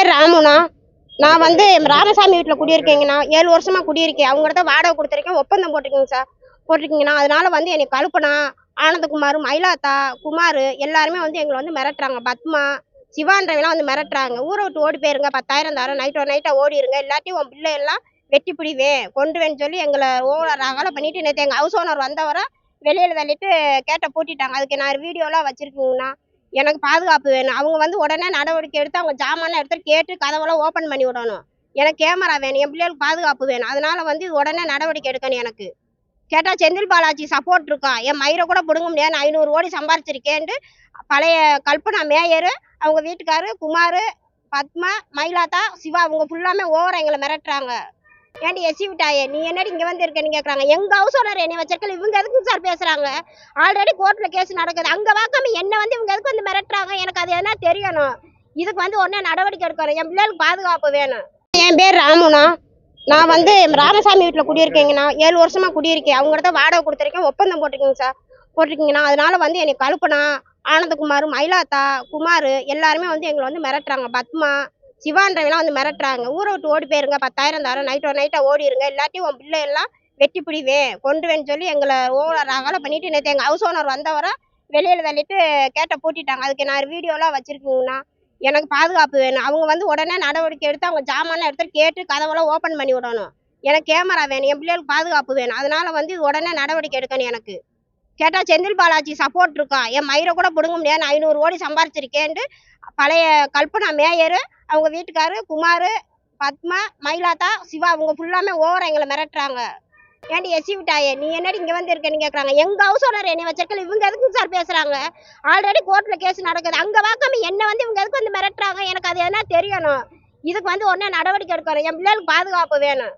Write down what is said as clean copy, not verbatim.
பேர் ராமுண்ணா. நான் ராமசாமி வீட்டில் குடியிருக்கேங்கண்ணா. 7 வருஷமா குடியிருக்கேன். அவங்ககிட்ட வாடகை கொடுத்துருக்கேன், ஒப்பந்தம் போட்டிருக்கீங்க சார், போட்டிருக்கீங்கண்ணா. அதனால என்னை கழுப்புனா ஆனந்தகுமார், மயிலாத்தா, குமார் எல்லாருமே எங்களை மிரட்டுறாங்க. பத்மா, சிவான்றவெல்லாம் மிரட்டுறாங்க. ஊரை விட்டு ஓடி போயிருங்க, 10,000 தரோம், நைட்டா ஓடிடுங்க, இல்லாட்டி உன் பிள்ளை எல்லாம் வெட்டி பிடிவேன் கொண்டுவேன்னு சொல்லி எங்களை ஓவர் அகலை பண்ணிட்டு நேற்று எங்கள் ஹவுஸ் ஓனர் வந்தவரை வெளியில் தள்ளிட்டு கேட்டை பூட்டிட்டாங்க. அதுக்கு நான் வீடியோலாம் வச்சிருக்கீங்கண்ணா. எனக்கு பாதுகாப்பு வேணும். அவங்க உடனே நடவடிக்கை எடுத்து அவங்க ஜாமான்லாம் எடுத்து கேட்டு கதவெல்லாம் ஓப்பன் பண்ணி விடணும். எனக்கு கேமரா வேணும், என் பிள்ளைகளுக்கு பாதுகாப்பு வேணும். அதனால இது உடனே நடவடிக்கை எடுக்கணும். எனக்கு கேட்டா செந்தில் பாலாஜி சப்போர்ட் இருக்கா, என் மயிரை கூட பிடுங்க முடியாது, 500 கோடி சம்பாரிச்சிருக்கேன்ட்டு பழைய கல்பனா மேயர், அவங்க வீட்டுக்காரு குமார், பத்மா, மயிலாத்தா, சிவா அவங்க ஃபுல்லாமே ஓவரா எங்களை மிரட்டுறாங்க. ஏன்டி எசி விட்டாயே, நீ என்னடி இங்க இருக்கேன்னு கேட்கறாங்க. எங்க ஹவுஸ் ஓனர் என்னை வச்சிருக்கல, இவங்க எதுக்கு சார் பேசுறாங்க? ஆல்ரெடி கோர்ட்ல கேஸ் நடக்குது, அங்க வாக்காம என்ன இவங்க எதுக்கு மிரட்டுறாங்க? எனக்கு அது என்ன தெரியணும். இதுக்கு உடனே நடவடிக்கை எடுக்கணும். என் பிள்ளைகளுக்கு பாதுகாப்பு வேணும். என் பேர் ராமுண்ணா. நான் ராமசாமி வீட்டில் குடியிருக்கேங்கண்ணா. 7 வருஷமா குடியிருக்கேன். அவங்ககிட்ட வாடகை கொடுத்துருக்கேன், ஒப்பந்தம் போட்டிருக்கீங்க சார், போட்டிருக்கீங்கண்ணா. அதனால என்னை கழுப்புனா ஆனந்தகுமார், மயிலாத்தா, குமார் எல்லாருமே எங்களை மிரட்டுறாங்க. பத்மா, சிவான்றவெல்லாம் மிரட்டுறாங்க. ஊரை விட்டு ஓடி போயிருங்க, 10,000 தரோம், நைட்டா ஓடிடுங்க, இல்லாட்டி உன் பிள்ளை எல்லாம் வெட்டி பிடிவேன் கொண்டுவேன்னு சொல்லி எங்களை ஓவர் அகலை பண்ணிட்டு நேற்று எங்கள் ஹவுஸ் ஓனர் வந்தவரை வெளியில் தள்ளிட்டு கேட்டை பூட்டிட்டாங்க. அதுக்கு நான் வீடியோலாம் வச்சிருக்கீங்கண்ணா. எனக்கு பாதுகாப்பு வேணும். அவங்க உடனே நடவடிக்கை எடுத்து அவங்க ஜாமான்லாம் எடுத்து கேட்டு கதவெல்லாம் ஓப்பன் பண்ணி விடணும். எனக்கு கேமரா வேணும், என் பிள்ளைகளுக்கு பாதுகாப்பு வேணும். அதனால உடனே நடவடிக்கை எடுக்கணும். எனக்கு கேட்டா செந்தில் பாலாஜி சப்போர்ட் இருக்கா, என் மயிரை கூட பிடுங்க முடியாது, 500 கோடி சம்பாரிச்சிருக்கேன்ட்டு பழைய கல்பனா மேயர், அவங்க வீட்டுக்காரு குமார், பத்மா, மயிலாத்தா, சிவா அவங்க ஃபுல்லாமே ஓவரா எங்களை மிரட்டுறாங்க. ஏன்டி எசி விட்டாயே, நீ என்னடி இங்க இருக்கேன்னு கேட்கறாங்க. எங்க ஹவுஸ் ஓனர் என்னை வச்சிருக்கல, இவங்க எதுக்கு சார் பேசுறாங்க? ஆல்ரெடி கோர்ட்ல கேஸ் நடக்குது, அங்க வாக்காம என்ன இவங்க எதுக்கு மிரட்டுறாங்க? எனக்கு அது என்ன தெரியணும். இதுக்கு உடனே நடவடிக்கை எடுக்கணும். என் பிள்ளைகளுக்கு பாதுகாப்பு வேணும்.